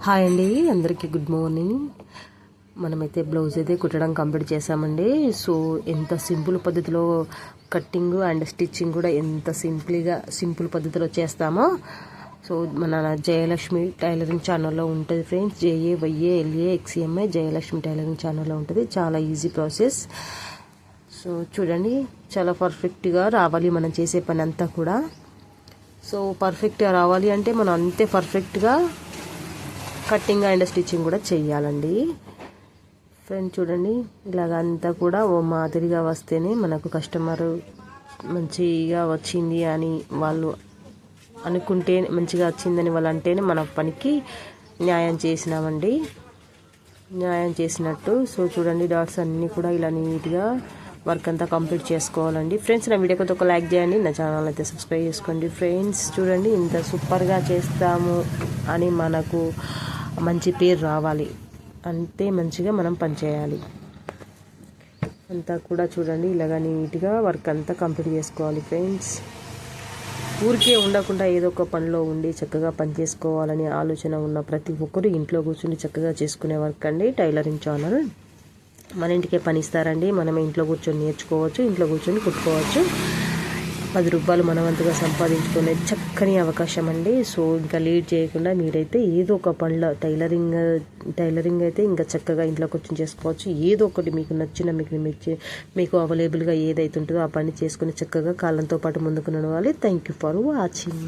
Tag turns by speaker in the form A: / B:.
A: Hi అండి, అందరికీ good morning. మనమైతే బ్లౌజ్ అయితే కుట్టడం కంప్లీట్ చేసామండి. సో ఎంత సింపుల్ పద్ధతిలో కట్టింగ్ అండ్ స్టిచ్చింగ్ కూడా ఎంత సింపుల్ పద్ధతిలో చేస్తామో. సో మన జయలక్ష్మి టైలరింగ్ ఛానల్లో ఉంటుంది ఫ్రెండ్స్. JAYALAXMI జయలక్ష్మి టైలరింగ్ ఛానల్లో ఉంటుంది. చాలా ఈజీ ప్రాసెస్. సో చూడండి, చాలా పర్ఫెక్ట్గా రావాలి మనం చేసే పని అంతా కూడా. సో పర్ఫెక్ట్గా రావాలి అంటే మనం అంతే పర్ఫెక్ట్గా కట్టింగ్ అండ్ స్టిచ్చింగ్ కూడా చెయ్యాలండి. ఫ్రెండ్ చూడండి, ఇలాగంతా కూడా ఓ మాదిరిగా వస్తేనే మనకు కస్టమర్ మంచిగా వచ్చింది అని వాళ్ళు అనుకుంటే, మంచిగా వచ్చిందని వాళ్ళు అంటేనే మన పనికి న్యాయం చేసినామండి, న్యాయం చేసినట్టు. సో చూడండి, డాట్స్ అన్నీ కూడా ఇలా నీట్గా వర్క్ అంతా కంప్లీట్ చేసుకోవాలండి. ఫ్రెండ్స్ నా వీడియోకి ఒక లైక్ చేయండి, నా ఛానల్ అయితే సబ్స్క్రైబ్ చేసుకోండి. ఫ్రెండ్స్ చూడండి, ఇంత సూపర్గా చేస్తాము అని మనకు మంచి పేరు రావాలి అంతే మంచిగా మనం పనిచేయాలి. అంతా కూడా చూడండి, ఇలాగ నీట్గా వర్క్ అంతా కంప్లీట్ చేసుకోవాలి ఫ్రెండ్స్. ఊరికే ఉండకుండా ఏదో ఒక పనిలో ఉండి చక్కగా పని చేసుకోవాలని ఆలోచన ఉన్న ప్రతి ఒక్కరు ఇంట్లో కూర్చుని చక్కగా చేసుకునే వర్క్ అండి టైలరింగ్ ఛానల్. మన ఇంటికే పని ఇస్తారండి, మనం ఇంట్లో కూర్చొని నేర్చుకోవచ్చు, ఇంట్లో కూర్చొని కుట్టుకోవచ్చు. 10 రూపాయలు మనవంతుగా సంపాదించుకునే చక్కని అవకాశం అండి. సో ఇంకా లీడ్ చేయకుండా మీరైతే ఏదో ఒక పనిలో టైలరింగ్ అయితే ఇంకా చక్కగా ఇంట్లో కూర్చొని చేసుకోవచ్చు. ఏదో ఒకటి మీకు నచ్చిన మీకు అవైలబుల్గా ఏదైతే ఉంటుందో ఆ పని చేసుకుని చక్కగా కాలంతో పాటు ముందుకు నడవాలి. Thank you for watching.